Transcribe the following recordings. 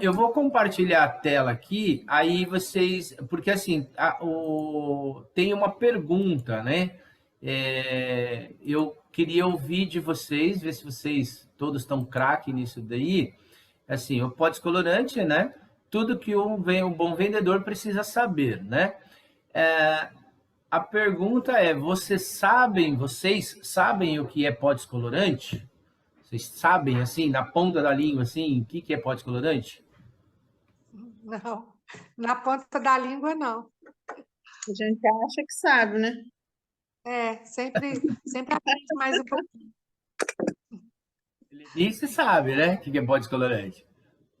Eu vou compartilhar a tela aqui, aí vocês, porque assim, tem uma pergunta, né? Eu queria ouvir de vocês, ver se vocês todos estão craque nisso daí. Assim, o pó descolorante, né? Tudo que um bom vendedor precisa saber, né? É, a pergunta é: vocês sabem o que é pó descolorante? Vocês sabem, assim, na ponta da língua, assim, o que é pó descolorante? Não, na ponta da língua, não. A gente acha que sabe, né? Sempre aprende mais um pouquinho. E se sabe, né? O que é pó descolorante?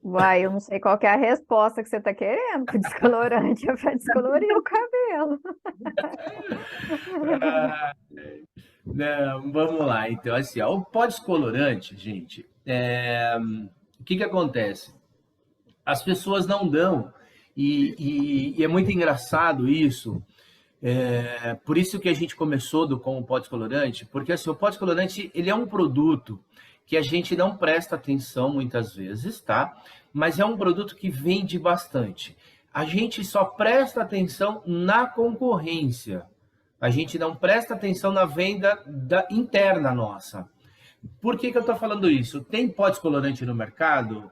Uai, eu não sei qual que é a resposta que você está querendo, que descolorante é para descolorir o cabelo. Não, vamos lá. Então, assim, ó, o pó descolorante, gente, o que acontece? As pessoas não dão, e é muito engraçado isso. Por isso que a gente começou com o pó descolorante, porque assim, o pó descolorante ele é um produto que a gente não presta atenção muitas vezes, tá? Mas é um produto que vende bastante. A gente só presta atenção na concorrência. A gente não presta atenção na venda interna nossa. Por que eu estou falando isso? Tem pó descolorante no mercado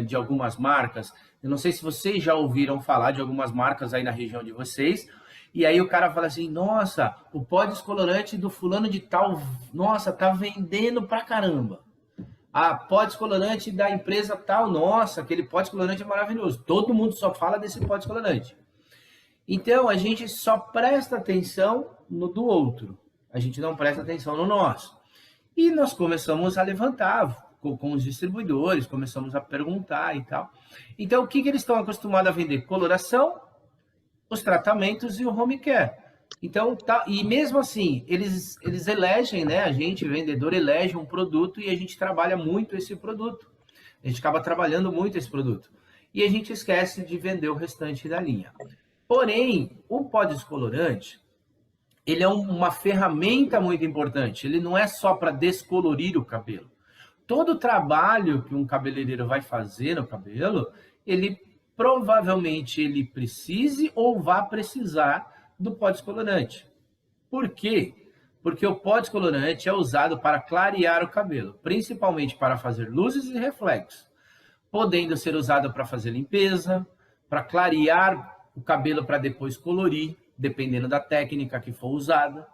de algumas marcas. Eu não sei se vocês já ouviram falar de algumas marcas aí na região de vocês. E aí o cara fala assim: nossa, o pó descolorante do fulano de tal, nossa, tá vendendo pra caramba. Ah, pó descolorante da empresa tal, nossa, aquele pó descolorante é maravilhoso. Todo mundo só fala desse pó descolorante. Então a gente só presta atenção no do outro. A gente não presta atenção no nosso. E nós começamos a levantar com os distribuidores, começamos a perguntar e tal. Então, o que eles estão acostumados a vender? Coloração, os tratamentos e o home care. Então, tá, e mesmo assim, eles elegem, né? A gente, vendedor, elege um produto e a gente trabalha muito esse produto. A gente acaba trabalhando muito esse produto. E a gente esquece de vender o restante da linha. Porém, o pó descolorante, ele é uma ferramenta muito importante. Ele não é só para descolorir o cabelo. Todo trabalho que um cabeleireiro vai fazer no cabelo, ele provavelmente ele precise ou vá precisar do pó descolorante. Por quê? Porque o pó descolorante é usado para clarear o cabelo, principalmente para fazer luzes e reflexos, podendo ser usado para fazer limpeza, para clarear o cabelo para depois colorir, dependendo da técnica que for usada,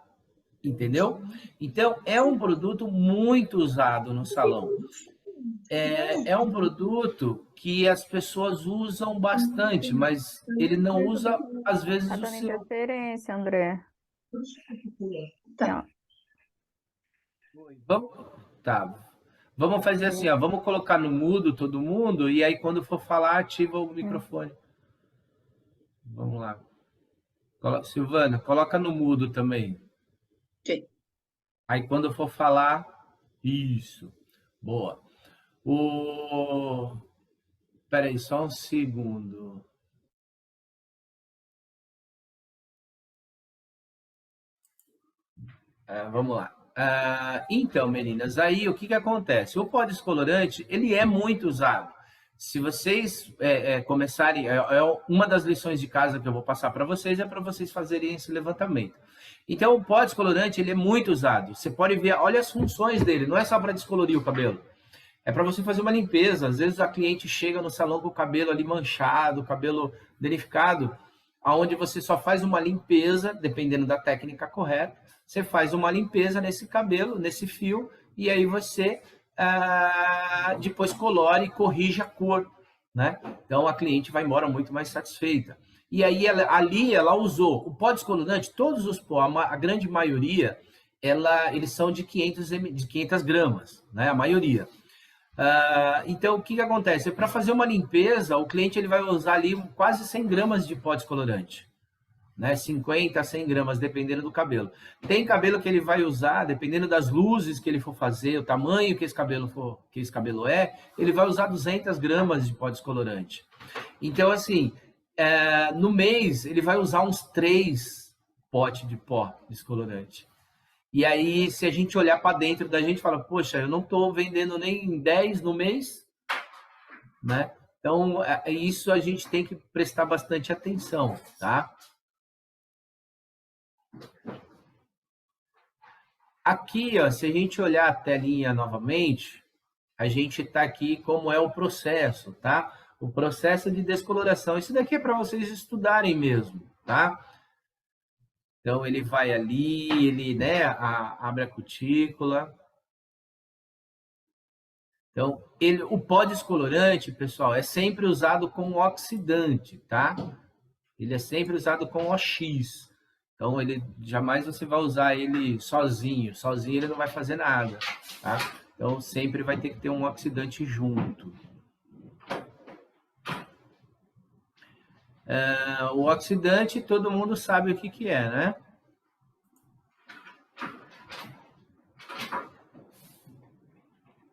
entendeu? Então, é um produto muito usado no salão. É um produto que as pessoas usam bastante, mas ele não usa, às vezes, Tá o dando seu. interferência, André. Tá. Vamos, tá. Vamos fazer assim, ó. Vamos colocar no mudo todo mundo, e aí, quando for falar, ativa o microfone. Vamos lá. Silvana, coloca no mudo também. Ok. Aí quando eu for falar, isso. Boa. Peraí, só um segundo. Vamos lá. Então, meninas, aí o que acontece? O pó descolorante, ele é muito usado. Se vocês começarem, uma das lições de casa que eu vou passar para vocês é para vocês fazerem esse levantamento. Então, o pó descolorante, ele é muito usado. Você pode ver, olha as funções dele, não é só para descolorir o cabelo. É para você fazer uma limpeza. Às vezes a cliente chega no salão com o cabelo ali manchado, o cabelo danificado, aonde você só faz uma limpeza, dependendo da técnica correta, você faz uma limpeza nesse cabelo, nesse fio, e aí você depois colore e corrige a cor, né? Então a cliente vai embora muito mais satisfeita. E aí ali ela usou o pó descolorante, todos os pó, a grande maioria, eles são de 500 gramas, né? A maioria. Então, o que acontece? Para fazer uma limpeza, o cliente ele vai usar ali quase 100 gramas de pó descolorante, né? 50 a 100 gramas, dependendo do cabelo. Tem cabelo que ele vai usar, dependendo das luzes que ele for fazer, o tamanho que esse cabelo é, ele vai usar 200 gramas de pó descolorante. Então, assim, no mês, ele vai usar uns 3 potes de pó descolorante. E aí, se a gente olhar para dentro da gente, fala, poxa, eu não estou vendendo nem 10 no mês, né? Então, isso a gente tem que prestar bastante atenção, tá? Aqui, ó, se a gente olhar a telinha novamente, a gente está aqui como é o processo, tá? O processo de descoloração. Isso daqui é para vocês estudarem mesmo, tá? Então, ele vai ali, ele, né, abre a cutícula. Então, o pó descolorante, pessoal, é sempre usado como oxidante, tá? Ele é sempre usado com OX. Então, ele jamais você vai usar ele sozinho. Sozinho ele não vai fazer nada, tá? Então, sempre vai ter que ter um oxidante junto. O oxidante, todo mundo sabe o que é, né?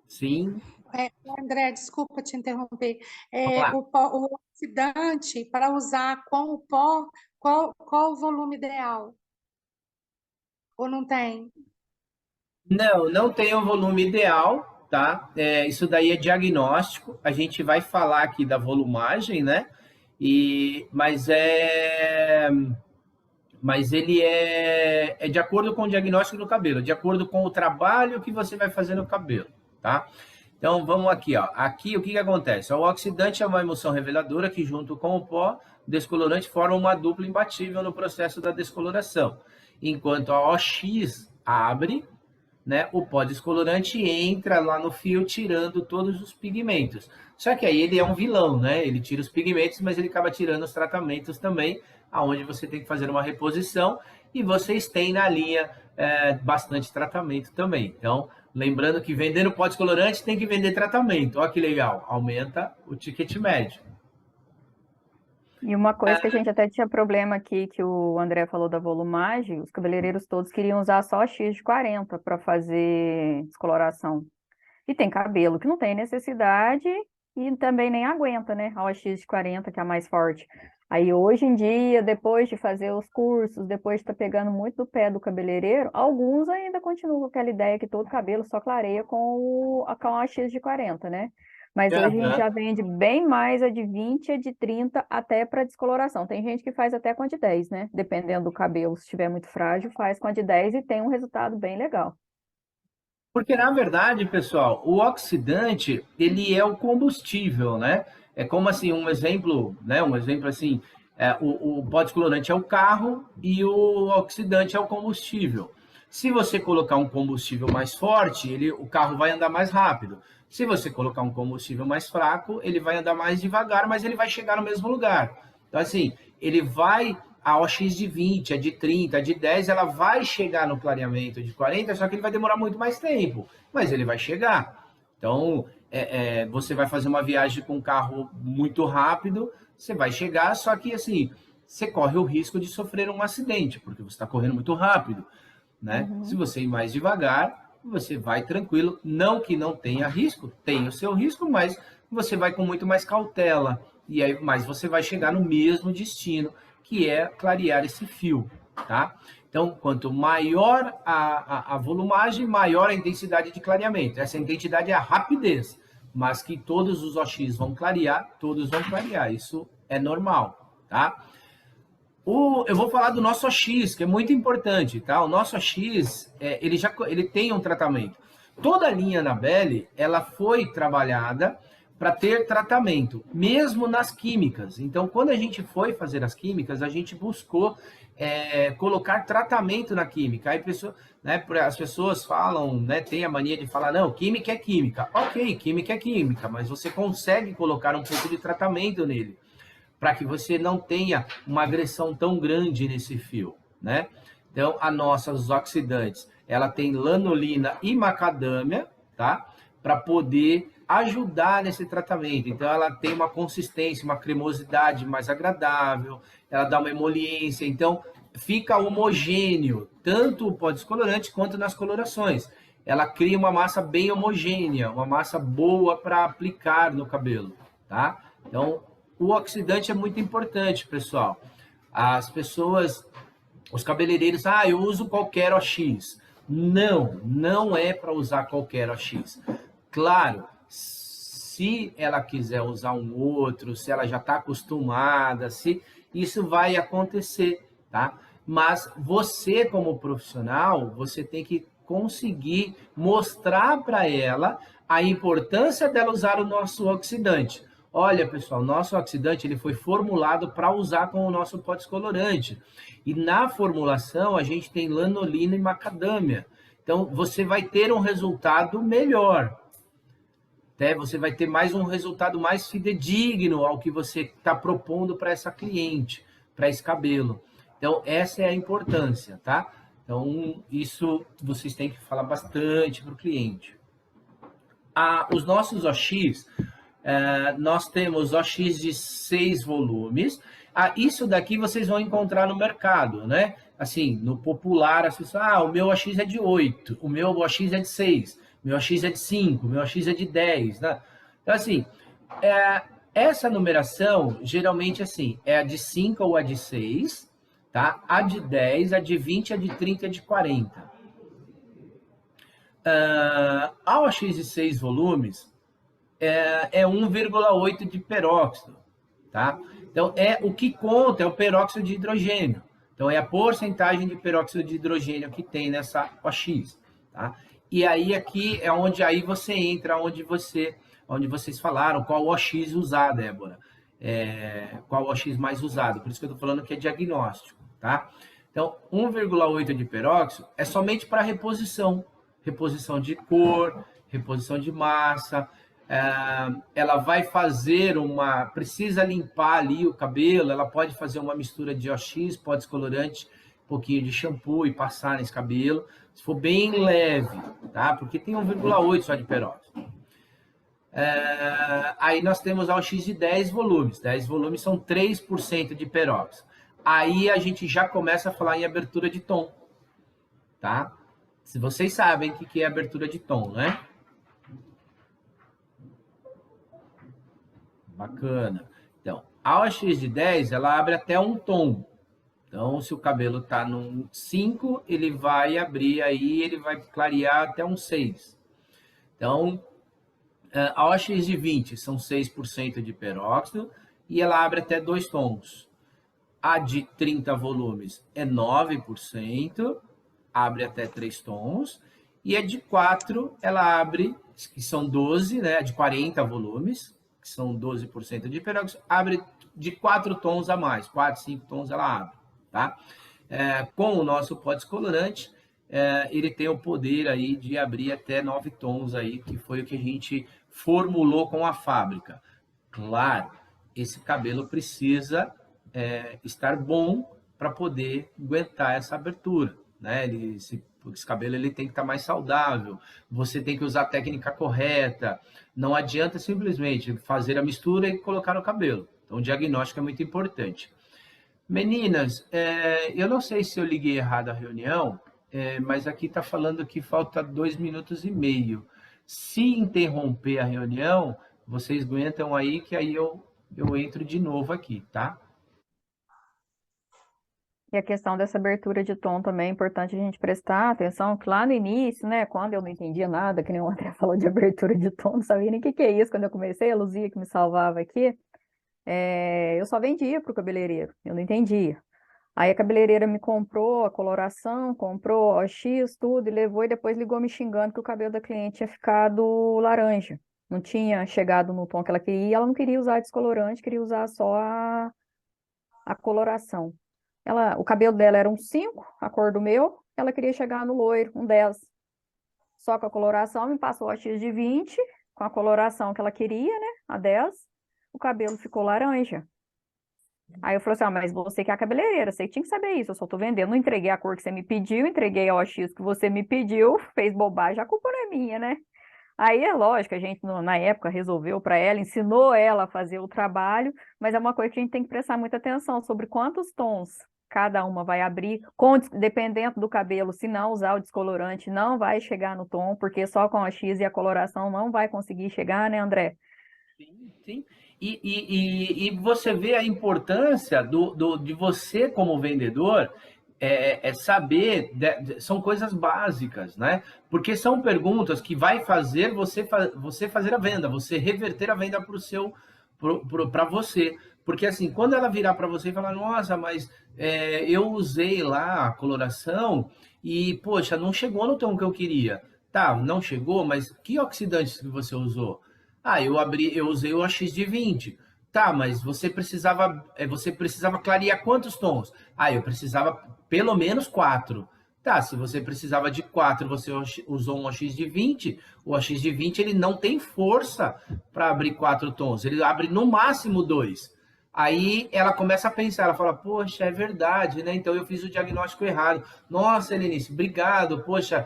Sim. André, desculpa te interromper. Vamos lá. O oxidante, para usar com o pó, qual o volume ideal? Ou não tem? Não tem um volume ideal, tá? Isso daí é diagnóstico. A gente vai falar aqui da volumagem, né? Mas ele é de acordo com o diagnóstico do cabelo, de acordo com o trabalho que você vai fazer no cabelo, tá? Então, vamos aqui, ó. Aqui, o que acontece? O oxidante é uma emulsão reveladora que, junto com o pó descolorante, forma uma dupla imbatível no processo da descoloração. Enquanto a OX abre, né, o pó descolorante entra lá no fio, tirando todos os pigmentos. Só que aí ele é um vilão, né? Ele tira os pigmentos, mas ele acaba tirando os tratamentos também, aonde você tem que fazer uma reposição, e vocês têm na linha bastante tratamento também. Então, lembrando que vendendo pó descolorante tem que vender tratamento. Olha que legal, aumenta o ticket médio. E uma coisa que a gente até tinha problema aqui, que o André falou da volumagem, os cabeleireiros todos queriam usar só X de 40 para fazer descoloração. E tem cabelo que não tem necessidade e também nem aguenta, né? A OX de 40, que é a mais forte. Aí hoje em dia, depois de fazer os cursos, depois de estar pegando muito do pé do cabeleireiro, alguns ainda continuam com aquela ideia que todo cabelo só clareia com a OX de 40, né? Mas hoje a gente já vende bem mais a de 20, a de 30, até para descoloração. Tem gente que faz até com a de 10, né? Dependendo do cabelo, se estiver muito frágil, faz com a de 10 e tem um resultado bem legal. Porque, na verdade, pessoal, o oxidante, ele é o combustível, né? É como, assim, um exemplo, né? Um exemplo, assim, o pó descolorante é o carro e o oxidante é o combustível. Se você colocar um combustível mais forte, o carro vai andar mais rápido. Se você colocar um combustível mais fraco, ele vai andar mais devagar, mas ele vai chegar no mesmo lugar. Então, assim, a OX de 20, a de 30, a de 10, ela vai chegar no clareamento de 40, só que ele vai demorar muito mais tempo, mas ele vai chegar. Então, você vai fazer uma viagem com um carro muito rápido, você vai chegar, só que, assim, você corre o risco de sofrer um acidente, porque você está correndo muito rápido, né? Uhum. Se você ir mais devagar, você vai tranquilo. Não que não tenha risco, tem o seu risco, mas você vai com muito mais cautela. E aí, mas você vai chegar no mesmo destino, que é clarear esse fio, tá? Então, quanto maior a volumagem, maior a intensidade de clareamento. Essa intensidade é a rapidez, mas que todos os OX vão clarear, todos vão clarear. Isso é normal, tá? Eu vou falar do nosso OX, que é muito importante, tá? O nosso OX, ele tem um tratamento. Toda a linha Anabelle, ela foi trabalhada para ter tratamento, mesmo nas químicas. Então, quando a gente foi fazer as químicas, a gente buscou colocar tratamento na química. Aí, as pessoas falam, né, tem a mania de falar, não, química é química. Ok, química é química, mas você consegue colocar um pouco de tratamento nele, para que você não tenha uma agressão tão grande nesse fio, né? Então, os oxidantes, ela tem lanolina e macadâmia, tá? Para poder ajudar nesse tratamento. Então, ela tem uma consistência, uma cremosidade mais agradável, ela dá uma emoliência, então fica homogêneo, tanto o pó descolorante quanto nas colorações. Ela cria uma massa bem homogênea, uma massa boa para aplicar no cabelo, tá? Então, o oxidante é muito importante, pessoal. As pessoas, os cabeleireiros, eu uso qualquer OX. Não é para usar qualquer OX. Claro, se ela quiser usar um outro, se ela já está acostumada, se isso vai acontecer, tá? Mas você, como profissional, você tem que conseguir mostrar para ela a importância dela usar o nosso oxidante. Olha, pessoal, nosso oxidante ele foi formulado para usar com o nosso pó descolorante. E na formulação a gente tem lanolina e macadâmia. Então você vai ter um resultado melhor. Você vai ter um resultado mais fidedigno ao que você está propondo para essa cliente, para esse cabelo. Então, essa é a importância, tá? Então, isso vocês têm que falar bastante para o cliente. Os nossos OX, nós temos OX de 6 volumes. Isso daqui vocês vão encontrar no mercado, né? Assim, no popular, as pessoas, o meu OX é de 8, o meu OX é de 6, o meu OX é de 5, o meu OX é de 10, né? Então, assim, essa numeração, geralmente, assim, é a de 5 ou a de 6, tá? A de 10, a de 20, a de 30 e a de 40. A OX de 6 volumes é 1,8 de peróxido, tá? Então, o que conta é o peróxido de hidrogênio. Então, é a porcentagem de peróxido de hidrogênio que tem nessa OX, tá? E aí, aqui é onde aí você entra, onde vocês falaram qual o OX usar, Débora. Qual o OX mais usado. Por isso que eu estou falando que é diagnóstico, tá? Então, 1,8 de peróxido é somente para reposição. Reposição de cor, reposição de massa. Ela vai fazer precisa limpar ali o cabelo, ela pode fazer uma mistura de OX, pó descolorante, um pouquinho de shampoo e passar nesse cabelo, se for bem leve, tá? Porque tem 1,8 só de peróxido. Aí nós temos a OX de 10 volumes. 10 volumes são 3% de peróxido. Aí a gente já começa a falar em abertura de tom, tá? Se vocês sabem o que é abertura de tom, né? Bacana. Então, a OX de 10, ela abre até um tom. Então, se o cabelo está no 5, ele vai abrir aí, ele vai clarear até um 6. Então, a OX de 20 são 6% de peróxido e ela abre até 2 tons. A de 30 volumes é 9%, abre até 3 tons. E a de 4, ela abre, que são 12, né? A de 40 volumes, que são 12% de peróxido, abre de 4 tons a mais, 4, 5 tons ela abre, tá? Com o nosso pó descolorante, ele tem o poder aí de abrir até 9 tons aí, que foi o que a gente formulou com a fábrica. Claro, esse cabelo precisa estar bom para poder aguentar essa abertura, né? Esse cabelo ele tem que estar mais saudável, você tem que usar a técnica correta, não adianta simplesmente fazer a mistura e colocar no cabelo. Então, o diagnóstico é muito importante. Meninas, eu não sei se eu liguei errado a reunião, mas aqui está falando que falta 2 minutos e meio. Se interromper a reunião, vocês aguentam aí, que aí eu entro de novo aqui, tá? E a questão dessa abertura de tom também é importante a gente prestar atenção, que lá no início, né, quando eu não entendia nada, que nem o André falou de abertura de tom, não sabia nem o que é isso. Quando eu comecei, a Luzia que me salvava aqui, eu só vendia para o cabeleireiro, eu não entendia. Aí a cabeleireira me comprou a coloração, comprou o OX, tudo, e levou e depois ligou me xingando que o cabelo da cliente tinha ficado laranja. Não tinha chegado no tom que ela queria, e ela não queria usar descolorante, queria usar só a coloração. O cabelo dela era um 5, a cor do meu, ela queria chegar no loiro, um 10. Só com a coloração, me passou a X de 20, com a coloração que ela queria, né, a 10, o cabelo ficou laranja. Aí eu falei assim, mas você que é a cabeleireira, você tinha que saber isso, eu só tô vendendo, não entreguei a cor que você me pediu, entreguei a OX que você me pediu, fez bobagem, a culpa não é minha, né? Aí é lógico, a gente na época resolveu para ela, ensinou ela a fazer o trabalho, mas é uma coisa que a gente tem que prestar muita atenção sobre quantos tons cada uma vai abrir, dependendo do cabelo, se não usar o descolorante, não vai chegar no tom, porque só com a X e a coloração não vai conseguir chegar, né, André? Sim, sim. E você vê a importância de você, como vendedor, saber, são coisas básicas, né? Porque são perguntas que vai fazer você fazer a venda, você reverter a venda para você. Porque assim, quando ela virar para você e falar, nossa, mas eu usei lá a coloração e, poxa, não chegou no tom que eu queria. Tá, não chegou, mas que oxidantes que você usou? Ah, eu usei o AX de 20. Tá, mas você precisava clarear quantos tons? Ah, eu precisava pelo menos 4. Tá, se você precisava de 4, você usou um AX de 20, o AX de 20 ele não tem força para abrir 4 tons, ele abre no máximo 2. Aí ela começa a pensar, ela fala, poxa, é verdade, né? Então eu fiz o diagnóstico errado. Nossa, Helenice, obrigado, poxa,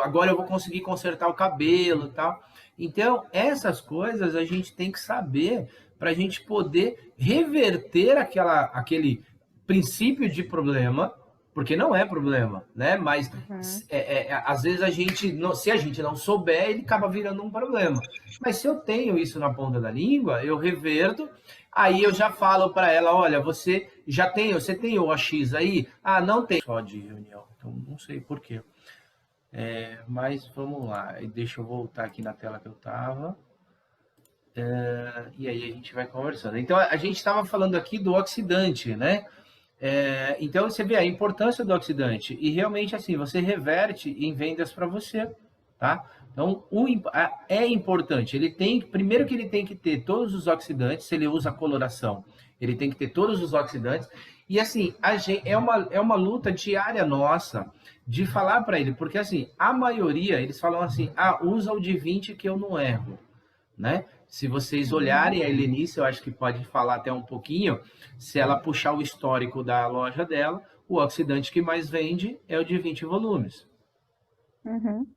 agora eu vou conseguir consertar o cabelo e tal. Então, essas coisas a gente tem que saber para a gente poder reverter aquele princípio de problema, porque não é problema, né? Mas às vezes se a gente não souber, ele acaba virando um problema. Mas se eu tenho isso na ponta da língua, eu reverto, aí eu já falo para ela, olha, você tem o AX aí? Ah, não tem. Só de reunião, então não sei por quê. Mas vamos lá, deixa eu voltar aqui na tela que eu estava. E aí a gente vai conversando. Então, a gente estava falando aqui do oxidante, né? Então, você vê a importância do oxidante. E realmente, assim, você reverte em vendas para você, tá? Então, é importante. Primeiro que ele tem que ter todos os oxidantes, se ele usa coloração, ele tem que ter todos os oxidantes. E, assim, é uma luta diária nossa de falar para ele, porque, assim, a maioria, eles falam assim, usa o de 20 que eu não erro, né? Se vocês olharem a Helenice, eu acho que pode falar até um pouquinho, se ela puxar o histórico da loja dela, o oxidante que mais vende é o de 20 volumes. Uhum.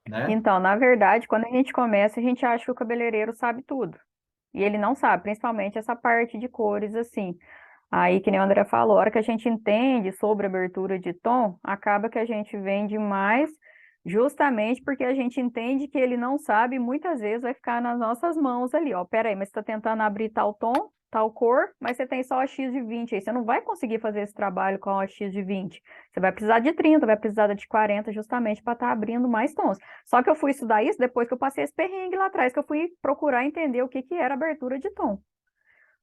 Né? Então, na verdade, quando a gente começa, a gente acha que o cabeleireiro sabe tudo. E ele não sabe, principalmente essa parte de cores, assim. Aí, que nem o André falou, a hora que a gente entende sobre abertura de tom, acaba que a gente vende mais, justamente porque a gente entende que ele não sabe, e muitas vezes vai ficar nas nossas mãos ali, ó. Pera aí, mas você está tentando abrir tal tom, tal cor, mas você tem só a X de 20 aí. Você não vai conseguir fazer esse trabalho com a X de 20. Você vai precisar de 30, vai precisar de 40, justamente para estar abrindo mais tons. Só que eu fui estudar isso depois que eu passei esse perrengue lá atrás, que eu fui procurar entender o que era abertura de tom.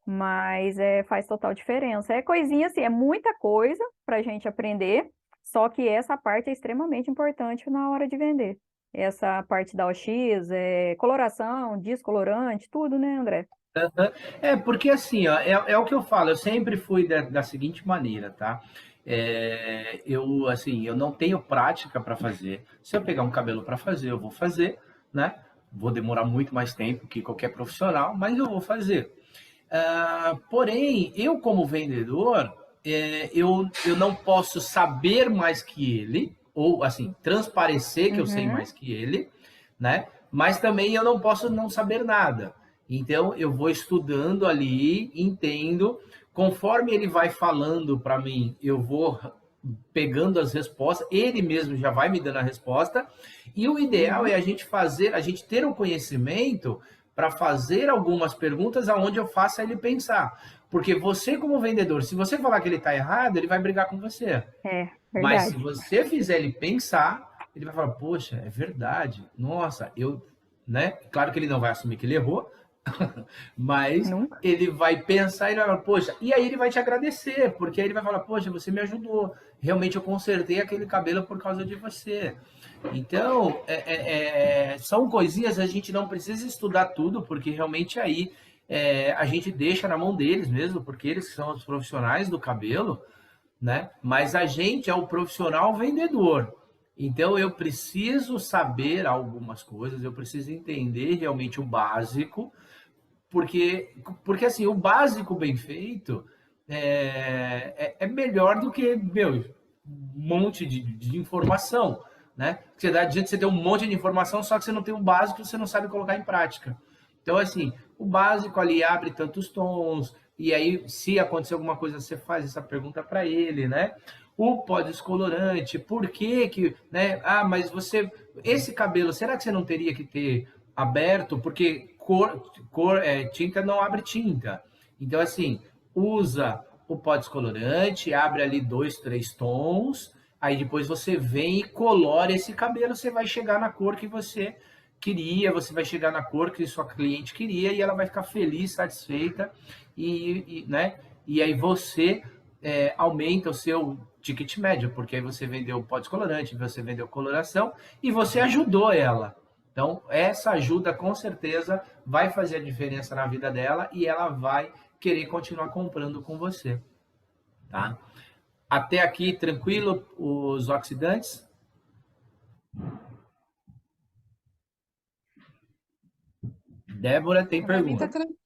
Mas faz total diferença. É coisinha assim, é muita coisa para a gente aprender, só que essa parte é extremamente importante na hora de vender. Essa parte da OX, coloração, descolorante, tudo, né, André? Porque assim, ó, é o que eu falo, eu sempre fui da seguinte maneira, tá? Eu não tenho prática para fazer. Se eu pegar um cabelo para fazer, eu vou fazer, né? Vou demorar muito mais tempo que qualquer profissional, mas eu vou fazer. Porém, eu como vendedor, eu não posso saber mais que ele, ou assim, transparecer que eu sei mais que ele, né? Mas também eu não posso não saber nada. Então, eu vou estudando ali, entendo, conforme ele vai falando para mim, eu vou pegando as respostas, ele mesmo já vai me dando a resposta, e o ideal é a gente ter um conhecimento para fazer algumas perguntas aonde eu faça ele pensar. Porque você, como vendedor, se você falar que ele está errado, ele vai brigar com você. Verdade. Mas se você fizer ele pensar, ele vai falar, poxa, é verdade. Nossa, né? Claro que ele não vai assumir que ele errou, mas ele vai pensar e vai falar, poxa, e aí ele vai te agradecer, porque aí ele vai falar, poxa, você me ajudou. Realmente eu consertei aquele cabelo por causa de você. Então, são coisinhas, a gente não precisa estudar tudo, porque realmente aí a gente deixa na mão deles mesmo, porque eles são os profissionais do cabelo, né? Mas a gente é o profissional vendedor. Então, eu preciso saber algumas coisas, eu preciso entender realmente o básico, porque assim, o básico bem feito é melhor do que, um monte de informação. Né? Você dá de você ter um monte de informação, só que você não tem o básico, você não sabe colocar em prática. Então, assim, o básico ali abre tantos tons, e aí, se acontecer alguma coisa, você faz essa pergunta para ele, né? O pó descolorante, por que, né? Mas esse cabelo, será que você não teria que ter aberto? Porque tinta não abre tinta. Então, assim, usa o pó descolorante, abre ali 2, 3 tons, aí depois você vem e colora esse cabelo, você vai chegar na cor que você queria, você vai chegar na cor que sua cliente queria e ela vai ficar feliz, satisfeita né? E aí você aumenta o seu ticket médio, porque aí você vendeu o pó descolorante, você vendeu coloração e você ajudou ela. Então, essa ajuda com certeza vai fazer a diferença na vida dela e ela vai querer continuar comprando com você, tá? Até aqui, tranquilo, os oxidantes? Débora tem Para mim tá pergunta. tranquilo.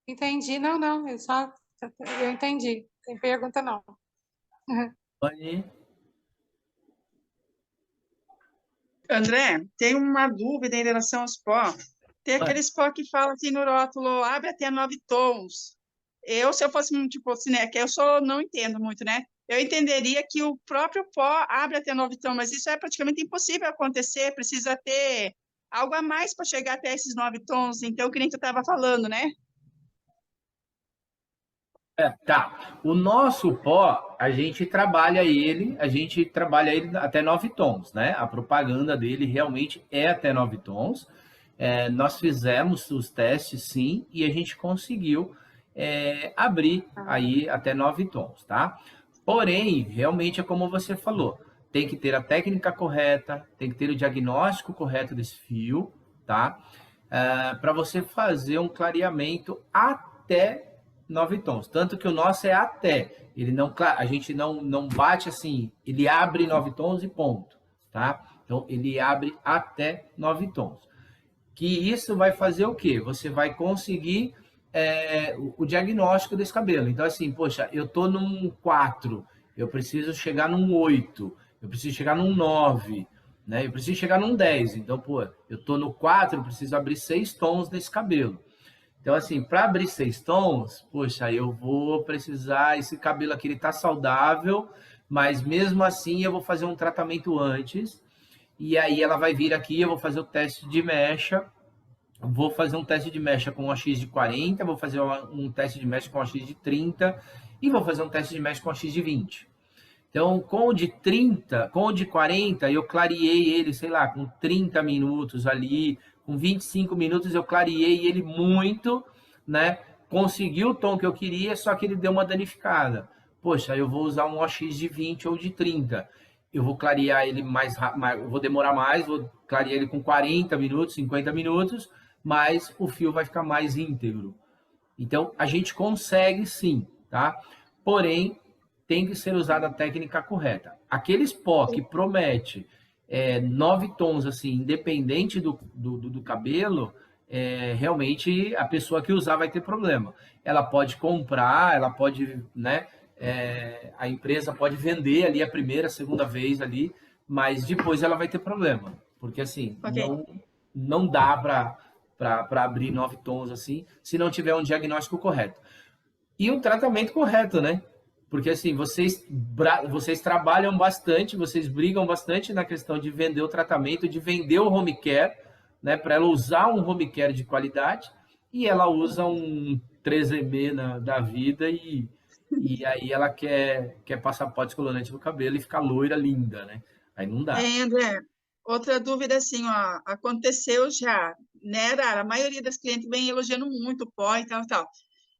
Entendi. Não, eu entendi. Tem pergunta não. Anne? André, tem uma dúvida em relação aos pó. Tem aqueles pó que fala assim no rótulo, abre até 9 tons. Se eu fosse tipo assim, né, que não entendo muito, né? Eu entenderia que o próprio pó abre até 9 tons, mas isso é praticamente impossível acontecer, precisa ter algo a mais para chegar até esses 9 tons. Então, que nem tu estava falando, né? Tá. O nosso pó, a gente trabalha ele até 9 tons, né? A propaganda dele realmente é até 9 tons. Nós fizemos os testes, sim, e a gente conseguiu abrir aí até 9 tons, tá? Porém, realmente é como você falou, tem que ter a técnica correta, tem que ter o diagnóstico correto desse fio, tá? Para você fazer um clareamento até 9 tons. Tanto que o nosso é até. A gente não bate assim, ele abre 9 tons e ponto, tá? Então, ele abre até 9 tons. Que isso vai fazer o quê? Você vai conseguir o diagnóstico desse cabelo. Então, assim, poxa, eu tô num 4, eu preciso chegar num 8, eu preciso chegar num 9, né? Eu preciso chegar num 10. Então, pô, eu tô no 4, eu preciso abrir 6 tons desse cabelo. Então, assim, para abrir 6 tons, poxa, eu vou precisar. Esse cabelo aqui ele tá saudável, mas mesmo assim eu vou fazer um tratamento antes. E aí ela vai vir aqui, eu vou fazer o teste de mecha. Vou fazer um teste de mecha com AX de 40, vou fazer um teste de mecha com AX de 30 e vou fazer um teste de mecha com AX de 20. Então, com o de 30, com o de 40, eu clareei ele, sei lá, com 30 minutos ali, com 25 minutos eu clareei ele muito, né? Consegui o tom que eu queria, só que ele deu uma danificada. Poxa, eu vou usar um OX de 20 ou de 30. Eu vou clarear ele mais rápido, vou demorar mais, vou clarear ele com 40 minutos, 50 minutos, mas o fio vai ficar mais íntegro. Então, a gente consegue sim, tá? Porém, tem que ser usada a técnica correta. Aqueles pó que promete 9 tons, assim, independente do cabelo, realmente a pessoa que usar vai ter problema. Ela pode comprar, ela pode, né? A empresa pode vender ali a primeira, segunda vez ali, mas depois ela vai ter problema. Porque, assim, não dá para abrir 9 tons assim, se não tiver um diagnóstico correto. E um tratamento correto, né? Porque assim, vocês trabalham bastante, vocês brigam bastante na questão de vender o tratamento, de vender o home care, né? Para ela usar um home care de qualidade, e ela usa um 3M da vida e aí ela quer passar pó descolorante no cabelo e ficar loira, linda, né? Aí não dá. André, outra dúvida assim, ó, aconteceu já, né, Arara? A maioria das clientes vem elogiando muito o pó e tal, tal.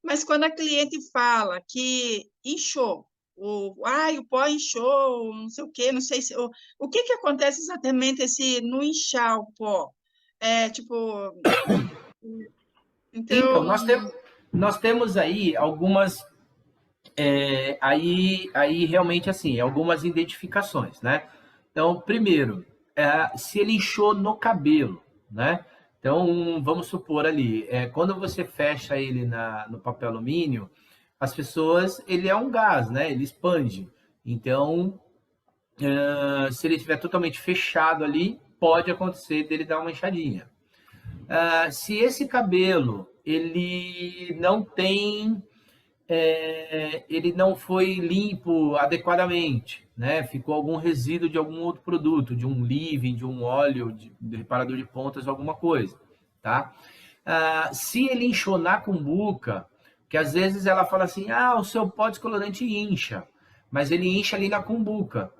Mas quando a cliente fala que inchou, o pó inchou, não sei o quê, não sei se... O que acontece exatamente no inchar o pó? Tipo... Então, nós temos aí algumas... aí realmente, assim, algumas identificações, né? Então, primeiro, se ele inchou no cabelo, né? Então, vamos supor ali, quando você fecha ele no papel alumínio, as pessoas, ele é um gás, né? Ele expande. Então, se ele estiver totalmente fechado ali, pode acontecer dele dar uma inchadinha. Se esse cabelo, ele não tem... ele não foi limpo adequadamente, né? Ficou algum resíduo de algum outro produto, de um leave-in, de um óleo, de reparador de pontas, alguma coisa, tá? Se ele inchou na cumbuca, que às vezes ela fala assim, o seu pó descolorante incha, mas ele incha ali na cumbuca.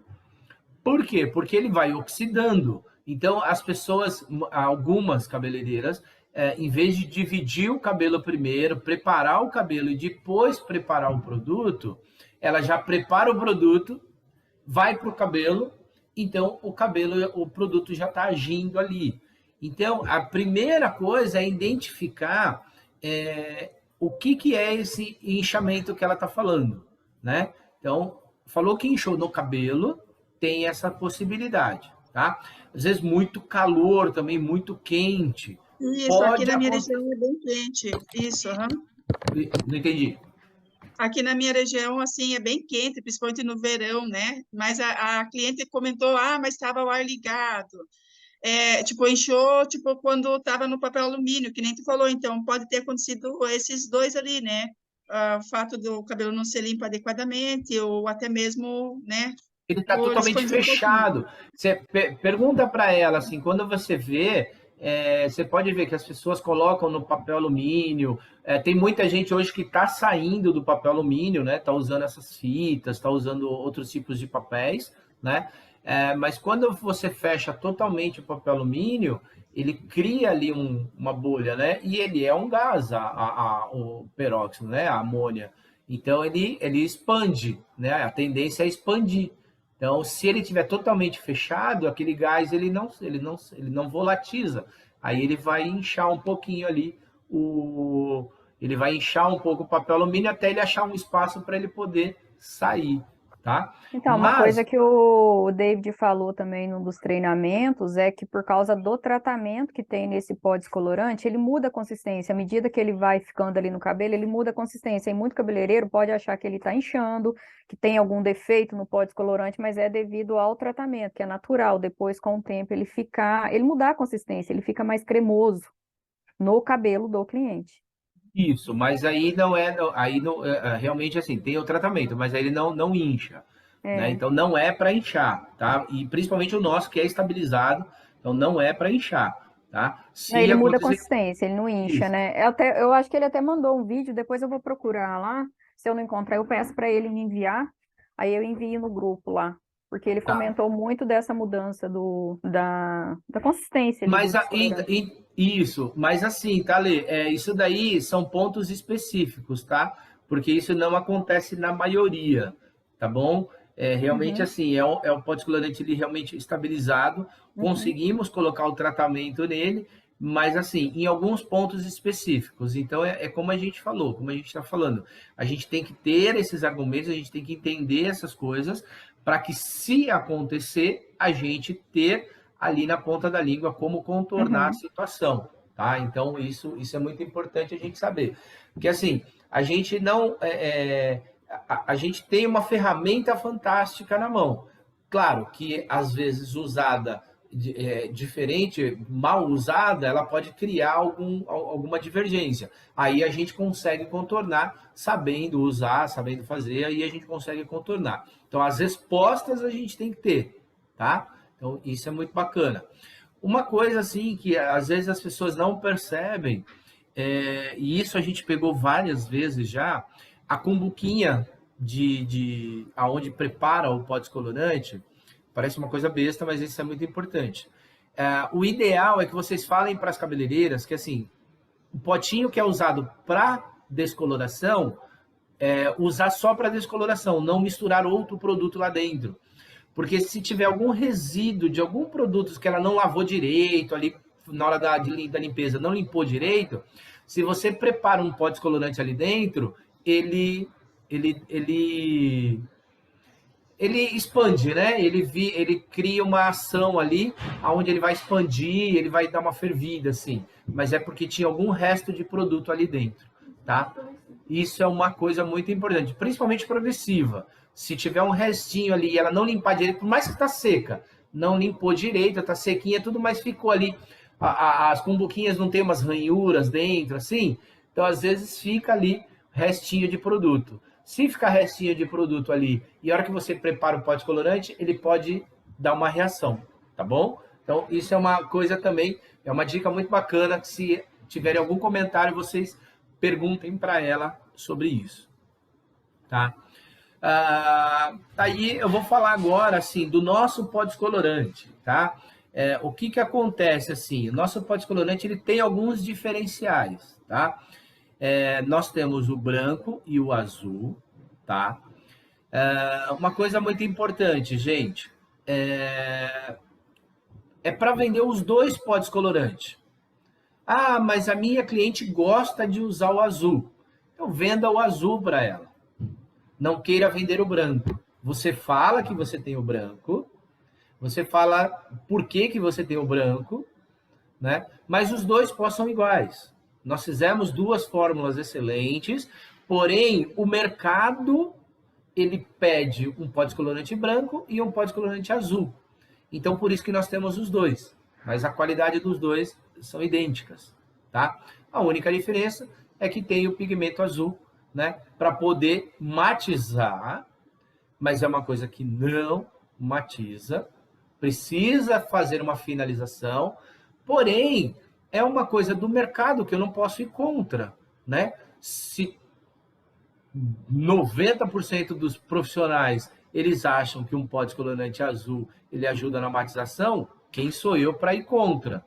Por quê? Porque ele vai oxidando. Então, as pessoas, algumas cabeleireiras, em vez de dividir o cabelo primeiro, preparar o cabelo e depois preparar o produto, ela já prepara o produto, vai para o cabelo, então o produto já está agindo ali. Então, a primeira coisa é identificar o que é esse inchamento que ela está falando, né? Então, falou que inchou no cabelo, tem essa possibilidade, tá? Às vezes muito calor também, muito quente. Isso, aqui na minha região é bem quente. Isso, aham. Não entendi. Aqui na minha região, assim, é bem quente, principalmente no verão, né? Mas a cliente comentou, mas estava o ar ligado. Tipo, inchou, tipo, quando estava no papel alumínio, que nem tu falou, então pode ter acontecido esses dois ali, né? O fato do cabelo não ser limpo adequadamente, ou até mesmo, né? Ele está totalmente fechado. Você pergunta para ela, assim, quando você vê, você pode ver que as pessoas colocam no papel alumínio. Tem muita gente hoje que está saindo do papel alumínio, né? Está usando essas fitas, está usando outros tipos de papéis, né? Mas quando você fecha totalmente o papel alumínio, ele cria ali uma bolha, né? E ele é um gás, o peróxido, né? A amônia. Então ele expande, né? A tendência é expandir. Então, se ele estiver totalmente fechado, aquele gás ele não volatiza. Aí ele vai inchar um pouquinho ali ele vai inchar um pouco o papel alumínio até ele achar um espaço para ele poder sair, tá? Então, uma coisa que o David falou também num dos treinamentos é que por causa do tratamento que tem nesse pó descolorante, ele muda a consistência. À medida que ele vai ficando ali no cabelo, ele muda a consistência. E muito cabeleireiro pode achar que ele está inchando, que tem algum defeito no pó descolorante, mas é devido ao tratamento, que é natural. Depois, com o tempo, ele mudar a consistência, ele fica mais cremoso no cabelo do cliente. Isso, mas aí realmente assim, tem o tratamento, mas aí ele não incha, né? Então não é para inchar, tá? E principalmente o nosso que é estabilizado, então não é para inchar, tá? Ele muda a consistência, ele não incha, isso, né? Eu acho que ele até mandou um vídeo, depois eu vou procurar lá, se eu não encontrar, eu peço para ele me enviar, aí eu envio no grupo lá, porque ele comentou muito dessa mudança da consistência. Mas isso, mas assim, tá, Lê? Isso daí são pontos específicos, tá? Porque isso não acontece na maioria, tá bom? Realmente assim, é o pó descolorante ele realmente estabilizado, conseguimos colocar o tratamento nele, mas assim, em alguns pontos específicos. Então, como a gente falou, como a gente está falando, a gente tem que ter esses argumentos, a gente tem que entender essas coisas, para que, se acontecer, a gente ter ali na ponta da língua como contornar a situação, tá? Então, isso é muito importante a gente saber. Porque, assim, a gente não... a gente tem uma ferramenta fantástica na mão. Claro que, às vezes, usada diferente, mal usada, ela pode criar alguma divergência. Aí a gente consegue contornar, sabendo usar, sabendo fazer, aí a gente consegue contornar. Então, as respostas a gente tem que ter, tá? Então, isso é muito bacana. Uma coisa, assim, que às vezes as pessoas não percebem, e isso a gente pegou várias vezes já, a cumbuquinha aonde prepara o pó descolorante, parece uma coisa besta, mas isso é muito importante. O ideal é que vocês falem para as cabeleireiras que, assim, o potinho que é usado para descoloração, usar só para descoloração, não misturar outro produto lá dentro. Porque se tiver algum resíduo de algum produto que ela não lavou direito ali na hora da limpeza, não limpou direito, se você prepara um pó descolorante ali dentro, ele expande, né? Ele cria uma ação ali, onde ele vai expandir, ele vai dar uma fervida, assim. Mas é porque tinha algum resto de produto ali dentro, tá? Isso é uma coisa muito importante, principalmente progressiva. Se tiver um restinho ali e ela não limpar direito, por mais que está seca, não limpou direito, está sequinha, tudo, mas ficou ali. As cumbuquinhas não tem umas ranhuras dentro, assim. Então, às vezes, fica ali restinho de produto. Se ficar restinho de produto ali e a hora que você prepara o pó descolorante, ele pode dar uma reação, tá bom? Então, isso é uma coisa também, é uma dica muito bacana, que se tiverem algum comentário, vocês perguntem para ela sobre isso, tá? Aí eu vou falar agora, assim, do nosso pó descolorante, tá? O que que acontece, assim, o nosso pó descolorante, ele tem alguns diferenciais, tá? Nós temos o branco e o azul, tá? Uma coisa muito importante, gente, para vender os dois pó descolorante. Ah, mas a minha cliente gosta de usar o azul. Então, venda o azul para ela. Não queira vender o branco. Você fala que você tem o branco, você fala por que que você tem o branco, né? Mas os dois pós são iguais. Nós fizemos duas fórmulas excelentes, porém, o mercado, ele pede um pó descolorante branco e um pó descolorante azul. Então, por isso que nós temos os dois. Mas a qualidade dos dois são idênticas, tá? A única diferença é que tem o pigmento azul, né? Para poder matizar, mas é uma coisa que não matiza. Precisa fazer uma finalização, porém, é uma coisa do mercado que eu não posso ir contra, né? Se 90% dos profissionais, eles acham que um pó descolorante azul, ele ajuda na matização, quem sou eu para ir contra?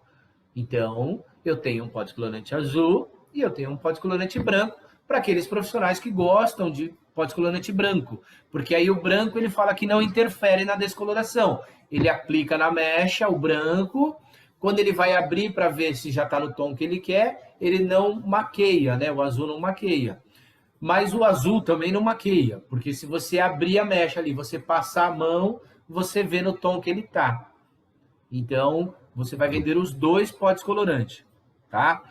Então, eu tenho um pó descolorante azul e eu tenho um pó descolorante branco para aqueles profissionais que gostam de pó descolorante branco, porque aí o branco ele fala que não interfere na descoloração. Ele aplica na mecha o branco, quando ele vai abrir para ver se já está no tom que ele quer, ele não maqueia, né? O azul não maqueia. Mas o azul também não maqueia, porque se você abrir a mecha ali, você passar a mão, você vê no tom que ele está. Então, você vai vender os dois pó descolorante, tá?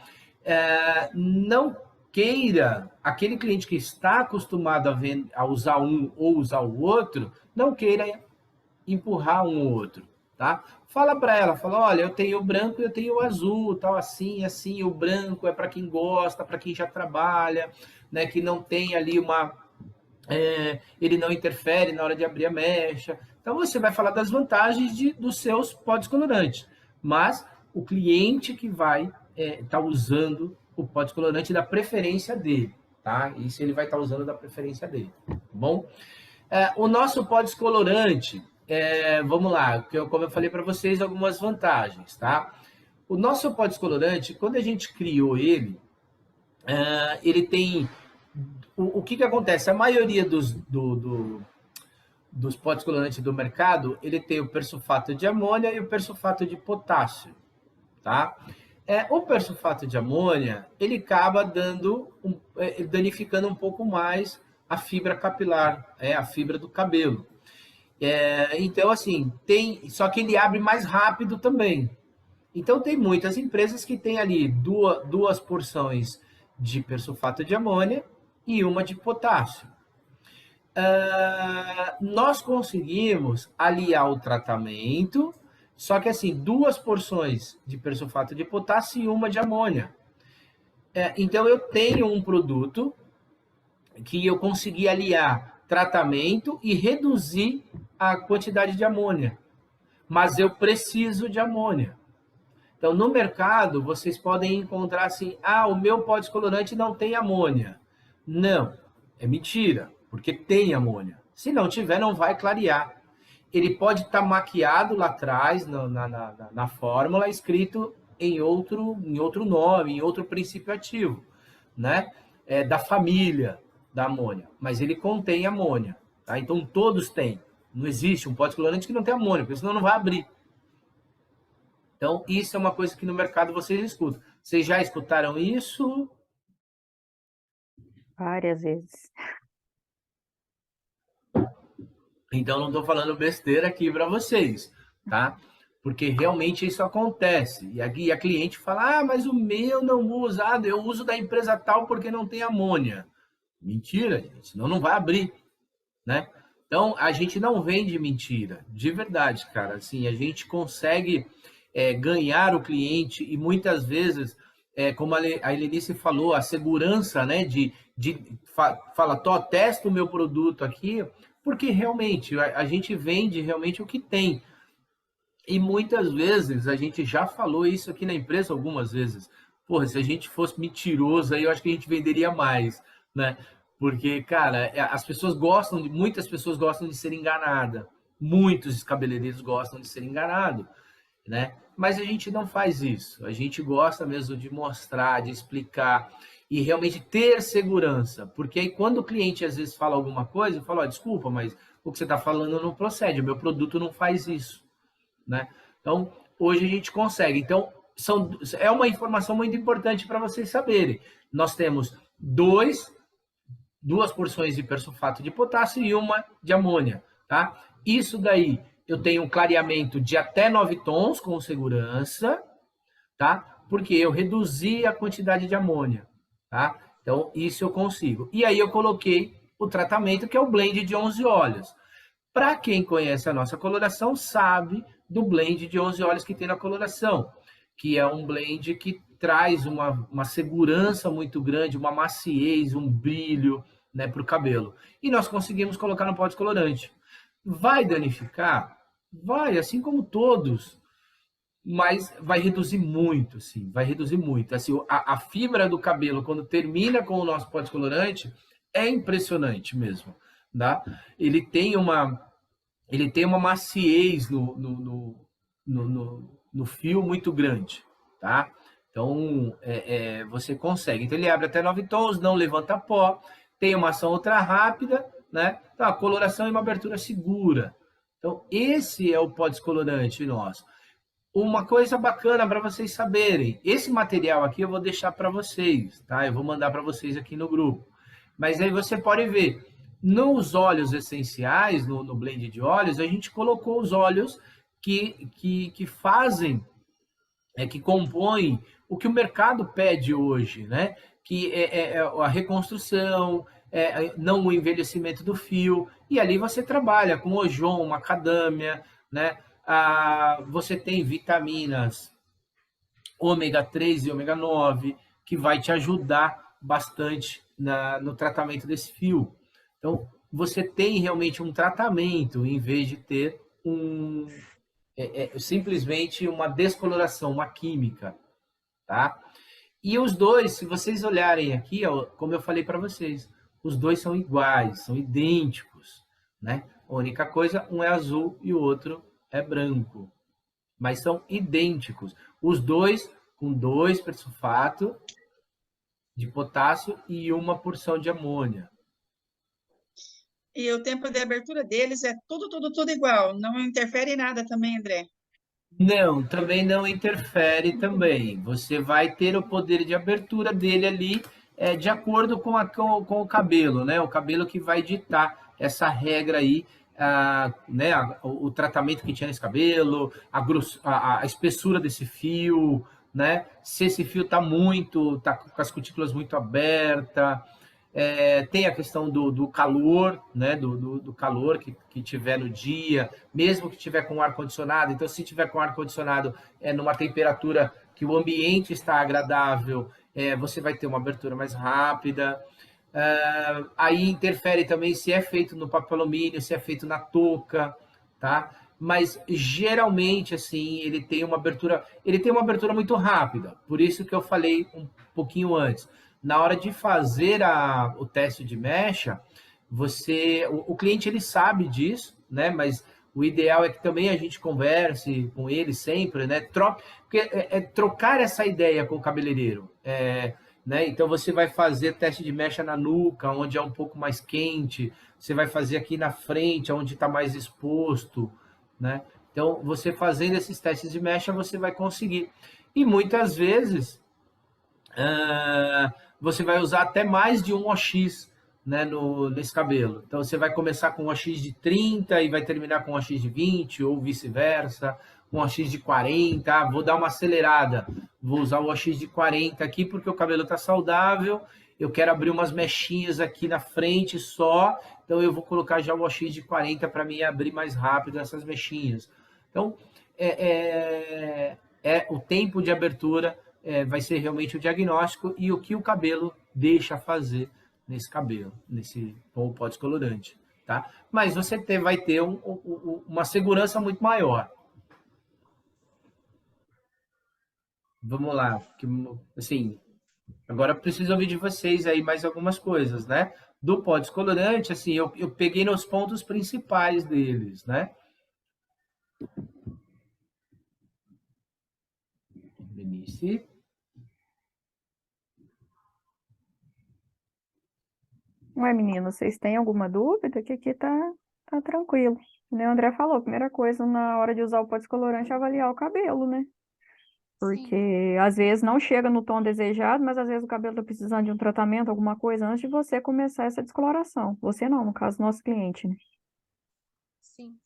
Não queira, aquele cliente que está acostumado a usar um ou usar o outro, não queira empurrar um ou outro, tá? Fala para ela, fala, olha, eu tenho o branco e eu tenho o azul, tal, assim, assim, o branco é para quem gosta, para quem já trabalha, né, que não tem ali ele não interfere na hora de abrir a mecha. Então, você vai falar das vantagens dos seus pó descolorantes, mas o cliente que vai estar usando o pó descolorante da preferência dele, tá? Isso ele vai estar usando da preferência dele, tá bom? O nosso pó descolorante, vamos lá, como eu falei para vocês, algumas vantagens, tá? O nosso pó descolorante, quando a gente criou ele tem... O que acontece? A maioria dos pó descolorantes do mercado, ele tem o persulfato de amônia e o persulfato de potássio, tá? O persulfato de amônia, ele acaba danificando um pouco mais a fibra capilar, a fibra do cabelo. Então, assim, só que ele abre mais rápido também. Então, tem muitas empresas que têm ali duas porções de persulfato de amônia e uma de potássio. Nós conseguimos aliar o tratamento, só que assim, 2 porções de persulfato de potássio e uma de amônia. Então, eu tenho um produto que eu consegui aliar tratamento e reduzir a quantidade de amônia. Mas eu preciso de amônia. Então, no mercado, vocês podem encontrar assim, o meu pó descolorante não tem amônia. Não, é mentira, porque tem amônia. Se não tiver, não vai clarear. Ele pode estar maquiado lá atrás, na fórmula, escrito em outro nome, em outro princípio ativo, né? Da família da amônia, mas ele contém amônia, tá? Então, todos têm. Não existe um pó descolorante que não tem amônia, porque senão não vai abrir. Então, isso é uma coisa que no mercado vocês escutam. Vocês já escutaram isso? Várias vezes. Então, não estou falando besteira aqui para vocês, tá? Porque realmente isso acontece. E a cliente fala, mas o meu não usa, eu uso da empresa tal porque não tem amônia. Mentira, gente, senão não vai abrir, né? Então, a gente não vende mentira, de verdade, cara. Assim, a gente consegue ganhar o cliente e muitas vezes, como a Helenice falou, a segurança, né, fala, testa o meu produto aqui, porque realmente a gente vende realmente o que tem. E muitas vezes, a gente já falou isso aqui na empresa algumas vezes, porra, se a gente fosse mentiroso, aí eu acho que a gente venderia mais. né? Porque, cara, as pessoas gostam muitas pessoas gostam de ser enganadas. Muitos cabeleireiros gostam de ser enganados, né? Mas a gente não faz isso. A gente gosta mesmo de mostrar, de explicar e realmente ter segurança. Porque aí quando o cliente às vezes fala alguma coisa, eu falo, ó, desculpa, mas o que você está falando não procede, o meu produto não faz isso, né? Então, hoje a gente consegue. Então, é uma informação muito importante para vocês saberem. Nós temos duas porções de persulfato de potássio e uma de amônia, tá? Isso daí, eu tenho um clareamento de até 9 tons com segurança, tá? Porque eu reduzi a quantidade de amônia, tá? Então, isso eu consigo. E aí eu coloquei o tratamento, que é o blend de 11 óleos. Para quem conhece a nossa coloração, sabe do blend de 11 óleos que tem na coloração, que é um blend que traz uma segurança muito grande, uma maciez, um brilho, né, para o cabelo. E nós conseguimos colocar no pó descolorante. Vai danificar? Vai, assim como todos, mas vai reduzir muito, assim, vai reduzir muito. Assim, a fibra do cabelo, quando termina com o nosso pó descolorante, é impressionante mesmo, tá? Ele tem uma maciez no fio muito grande, tá? Então, você consegue. Então, ele abre até 9 tons, não levanta pó, tem uma ação ultra rápida, né? Então, a coloração e uma abertura segura. Então, esse é o pó descolorante nosso. Uma coisa bacana para vocês saberem, esse material aqui eu vou deixar para vocês, tá? Eu vou mandar para vocês aqui no grupo. Mas aí você pode ver, nos óleos essenciais, no blend de óleos, a gente colocou os óleos que fazem, que compõem o que o mercado pede hoje, né? Que é a reconstrução, não o envelhecimento do fio. E ali você trabalha com ojon, macadâmia, né? Você tem vitaminas ômega 3 e ômega 9, que vai te ajudar bastante no tratamento desse fio. Então, você tem realmente um tratamento, em vez de ter simplesmente uma descoloração, uma química, tá? E os dois, se vocês olharem aqui, ó, como eu falei para vocês, os dois são iguais, são idênticos, né? A única coisa, um é azul e o outro é branco, mas são idênticos. Os dois com 2 persulfato de potássio e uma porção de amônia. E o tempo de abertura deles é tudo igual, não interfere em nada também, André. Não, também não interfere também. Você vai ter o poder de abertura dele ali de acordo com o cabelo, né? O cabelo que vai ditar essa regra aí, né? O tratamento que tinha nesse cabelo, a espessura desse fio, né? Se esse fio tá com as cutículas muito abertas, tem a questão do calor, né? Do calor que tiver no dia, mesmo que tiver com ar-condicionado. Então, se tiver com ar-condicionado numa temperatura que o ambiente está agradável, você vai ter uma abertura mais rápida. Aí interfere também se é feito no papel alumínio, se é feito na touca, tá? Mas geralmente assim ele tem uma abertura muito rápida. Por isso que eu falei um pouquinho antes. Na hora de fazer o teste de mecha, o cliente ele sabe disso, né? Mas o ideal é que também a gente converse com ele sempre, né? Porque trocar essa ideia com o cabeleireiro. Né? Então você vai fazer teste de mecha na nuca, onde é um pouco mais quente. Você vai fazer aqui na frente, onde está mais exposto, né? Então você fazendo esses testes de mecha, você vai conseguir. E muitas vezes você vai usar até mais de um OX, né, nesse cabelo. Então, você vai começar com um OX de 30 e vai terminar com um OX de 20, ou vice-versa, um OX de 40. Vou dar uma acelerada, vou usar o OX de 40 aqui porque o cabelo está saudável, eu quero abrir umas mechinhas aqui na frente só, então eu vou colocar já o OX de 40 para mim abrir mais rápido essas mechinhas. Então, o tempo de abertura vai ser realmente o diagnóstico e o que o cabelo deixa fazer nesse cabelo, nesse pó descolorante, tá? Mas você vai ter uma segurança muito maior. Vamos lá, assim, Agora eu preciso ouvir de vocês aí mais algumas coisas, né? Do pó descolorante, assim, eu peguei nos pontos principais deles, né? Denise. Ué, menino, vocês têm alguma dúvida? Que aqui tá tranquilo. Né, o André falou, primeira coisa na hora de usar o pó descolorante é avaliar o cabelo, né? Porque Sim, às vezes não chega no tom desejado, mas às vezes o cabelo está precisando de um tratamento, alguma coisa, antes de você começar essa descoloração. Você não, no caso, nosso cliente, né? sim.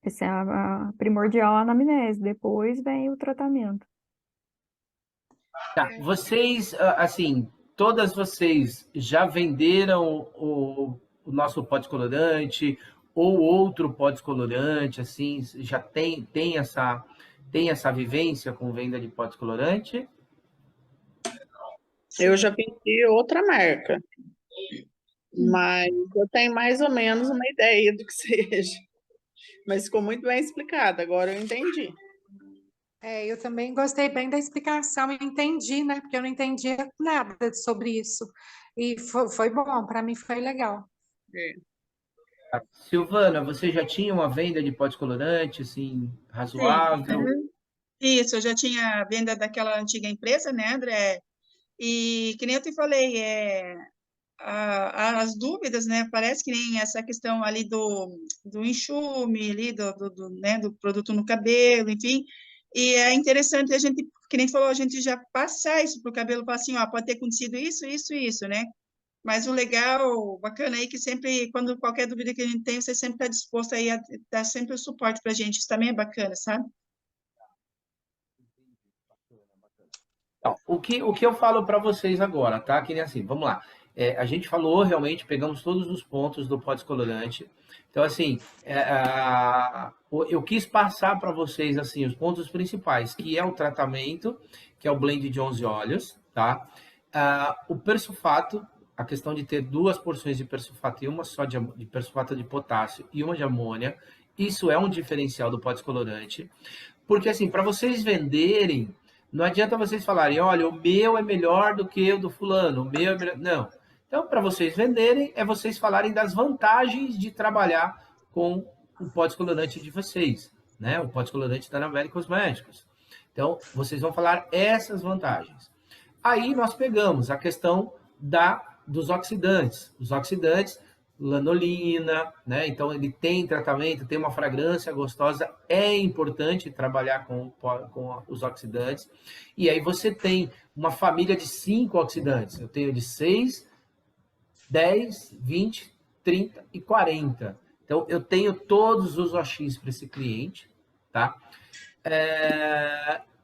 Esse é a primordial anamnese, depois vem o tratamento. Tá, vocês, assim, todas vocês já venderam o nosso pó descolorante ou outro pó descolorante, assim, já tem essa vivência com venda de pó descolorante? Eu já vendi outra marca, mas eu tenho mais ou menos uma ideia do que seja. Mas ficou muito bem explicado, agora eu entendi. Eu também gostei bem da explicação, entendi, né? Porque eu não entendia nada sobre isso. E foi bom, para mim foi legal. É. Silvana, você já tinha uma venda de pó descolorante, assim, Sim. razoável? Isso, eu já tinha a venda daquela antiga empresa, né, André? E que nem eu te falei, as dúvidas, né? Parece que nem essa questão ali do enxume, ali né, do produto no cabelo, enfim. E é interessante a gente, que nem falou, a gente já passar isso para o cabelo, falar assim, ó, pode ter acontecido isso, isso, isso, né? Mas o legal, bacana aí, que sempre, quando qualquer dúvida que a gente tem, você sempre está disposto aí a dar sempre o suporte para a gente. Isso também é bacana, sabe? Então, o que eu falo para vocês agora, tá? Que nem assim, vamos lá. A gente falou realmente, pegamos todos os pontos do pó descolorante. Então, assim, eu quis passar para vocês assim os pontos principais, que é o tratamento, que é o blend de 11 óleos, tá? O persulfato, a questão de ter duas porções de persulfato e uma só de persulfato de potássio e uma de amônia, isso é um diferencial do pó descolorante. Porque, assim, para vocês venderem, não adianta vocês falarem, olha, o meu é melhor do que o do fulano, o meu é melhor. Não. Então, para vocês venderem, é vocês falarem das vantagens de trabalhar com o pó descolorante de vocês, né? O pó descolorante da Anabelle Cosméticos. Então, vocês vão falar essas vantagens. Aí nós pegamos a questão dos oxidantes. Os oxidantes, lanolina, né? Então ele tem tratamento, tem uma fragrância gostosa, é importante trabalhar com os oxidantes. E aí você tem uma família de 5 oxidantes. Eu tenho de 6, 10, 20, 30 e 40. Então eu tenho todos os OX para esse cliente, tá?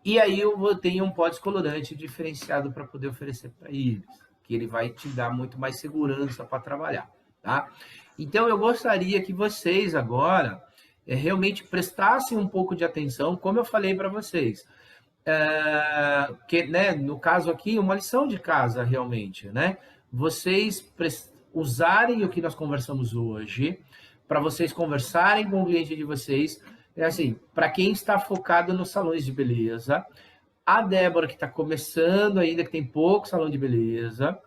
E aí eu tenho um pó descolorante diferenciado para poder oferecer para eles, que ele vai te dar muito mais segurança para trabalhar, tá? Então eu gostaria que vocês agora realmente prestassem um pouco de atenção, como eu falei para vocês, que, né, no caso aqui, uma lição de casa realmente, né? Vocês usarem o que nós conversamos hoje, para vocês conversarem com o cliente de vocês. É assim, para quem está focado nos salões de beleza, a Débora que está começando ainda, que tem pouco salão de beleza,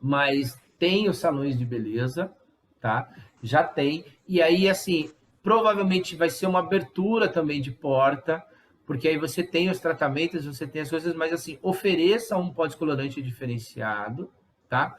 mas tem os salões de beleza, tá? Já tem. E aí, assim, provavelmente vai ser uma abertura também de porta, porque aí você tem os tratamentos, você tem as coisas, mas assim, ofereça um pó descolorante diferenciado, tá?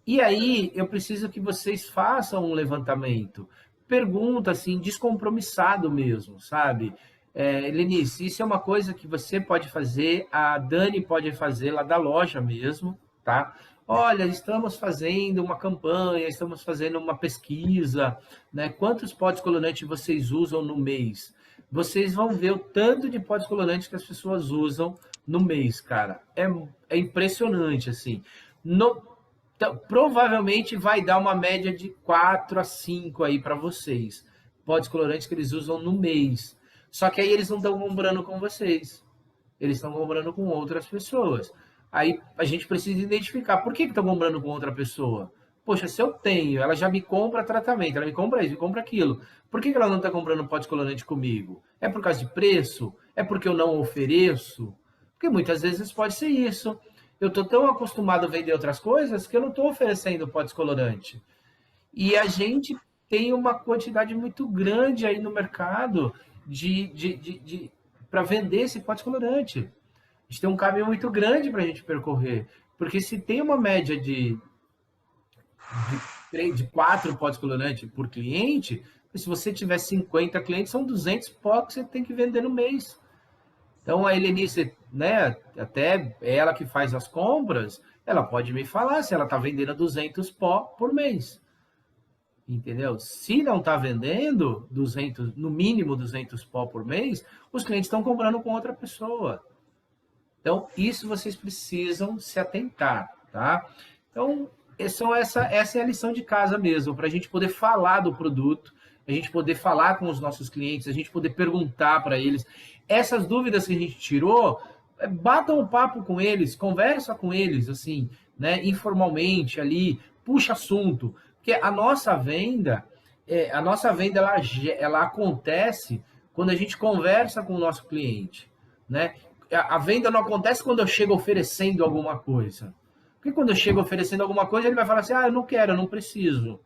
E aí eu preciso que vocês façam um levantamento. Pergunta assim, descompromissado mesmo, sabe? Lenice, isso é uma coisa que você pode fazer, a Dani pode fazer lá da loja mesmo, tá? Olha, estamos fazendo uma campanha, estamos fazendo uma pesquisa, né? Quantos pó descolorante vocês usam no mês? Vocês vão ver o tanto de pó descolorante que as pessoas usam no mês, cara. É impressionante, assim. Então, provavelmente vai dar uma média de 4 a 5 aí para vocês. Pó descolorantes que eles usam no mês. Só que aí eles não estão comprando com vocês. Eles estão comprando com outras pessoas. Aí a gente precisa identificar por que estão comprando com outra pessoa. Poxa, se eu tenho, ela já me compra tratamento, ela me compra isso, me compra aquilo. Por que ela não está comprando pó descolorante comigo? É por causa de preço? É porque eu não ofereço? Porque muitas vezes pode ser isso. Eu estou tão acostumado a vender outras coisas que eu não estou oferecendo pó descolorante. E a gente tem uma quantidade muito grande aí no mercado para vender esse pó descolorante. A gente tem um caminho muito grande para a gente percorrer. Porque se tem uma média de 4 pó descolorante por cliente, se você tiver 50 clientes, são 200 pó que você tem que vender no mês. Então, a Helenice, né, até ela que faz as compras, ela pode me falar se ela está vendendo 200 pó por mês. Entendeu? Se não está vendendo 200, no mínimo 200 pó por mês, os clientes estão comprando com outra pessoa. Então, isso vocês precisam se atentar, tá? Então, essa é a lição de casa mesmo, para a gente poder falar do produto, a gente poder falar com os nossos clientes, a gente poder perguntar para eles. Essas dúvidas que a gente tirou, batam um papo com eles, conversa com eles, assim, né, informalmente ali, puxa assunto. Porque a nossa venda ela acontece quando a gente conversa com o nosso cliente, né? A venda não acontece quando eu chego oferecendo alguma coisa. Porque quando eu chego oferecendo alguma coisa, ele vai falar assim, eu não quero, eu não preciso.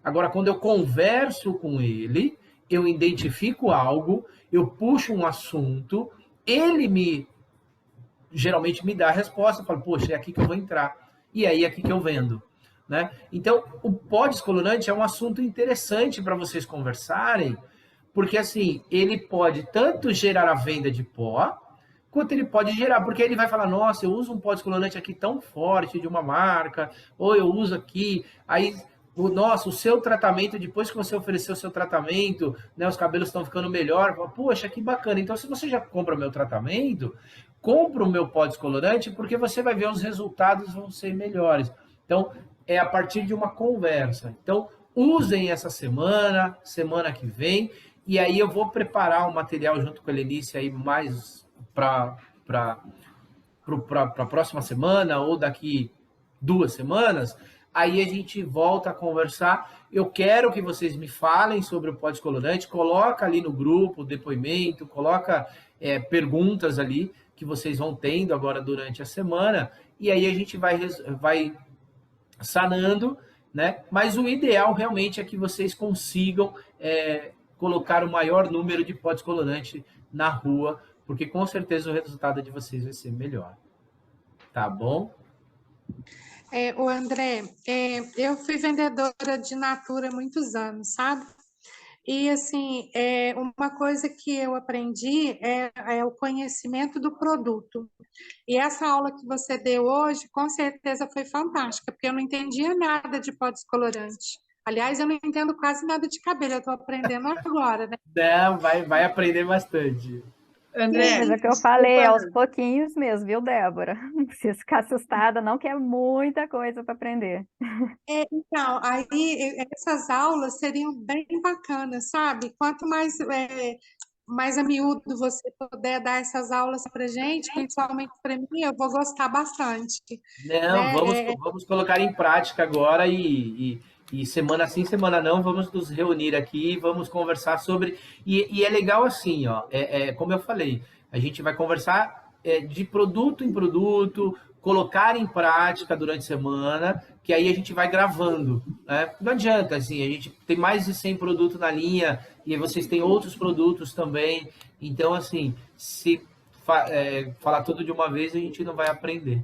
Agora, quando eu converso com ele, eu identifico algo, eu puxo um assunto, ele geralmente me dá a resposta, fala, poxa, é aqui que eu vou entrar. E aí é aqui que eu vendo. Né? Então, o pó descolorante é um assunto interessante para vocês conversarem, porque assim, ele pode tanto gerar a venda de pó, quanto ele pode gerar, porque ele vai falar, nossa, eu uso um pó descolorante aqui tão forte de uma marca, ou eu uso aqui, aí, nossa, o seu tratamento, depois que você ofereceu o seu tratamento, né, os cabelos estão ficando melhor, poxa, que bacana. Então, se você já compra o meu tratamento, compra o meu pó descolorante, porque você vai ver os resultados vão ser melhores. Então, é a partir de uma conversa. Então, usem essa semana que vem, e aí eu vou preparar um material junto com a Helenice aí mais para a próxima semana ou daqui 2 semanas, aí a gente volta a conversar. Eu quero que vocês me falem sobre o pó descolorante, coloca ali no grupo depoimento, coloca perguntas ali que vocês vão tendo agora durante a semana, e aí a gente vai sanando, né? Mas o ideal realmente é que vocês consigam colocar o maior número de pó descolorante na rua, porque com certeza o resultado de vocês vai ser melhor. Tá bom? O André, eu fui vendedora de Natura há muitos anos, sabe? E, assim, uma coisa que eu aprendi é o conhecimento do produto. E essa aula que você deu hoje, com certeza foi fantástica, porque eu não entendia nada de pó descolorante. Aliás, eu não entendo quase nada de cabelo, eu estou aprendendo agora, né? Não, vai aprender bastante. André, Mas é o que eu falei, aos pouquinhos mesmo, viu, Débora? Não precisa ficar assustada, não, que é muita coisa para aprender. Então, aí essas aulas seriam bem bacanas, sabe? Quanto mais a miúdo você puder dar essas aulas para gente, principalmente para mim, eu vou gostar bastante. Não, vamos colocar em prática agora e semana sim, semana não, vamos nos reunir aqui, vamos conversar sobre... E é legal assim, ó, como eu falei, a gente vai conversar de produto em produto, colocar em prática durante a semana, que aí a gente vai gravando, né? Não adianta, assim, a gente tem mais de 100 produtos na linha, e aí vocês têm outros produtos também, então, assim, se falar tudo de uma vez, a gente não vai aprender.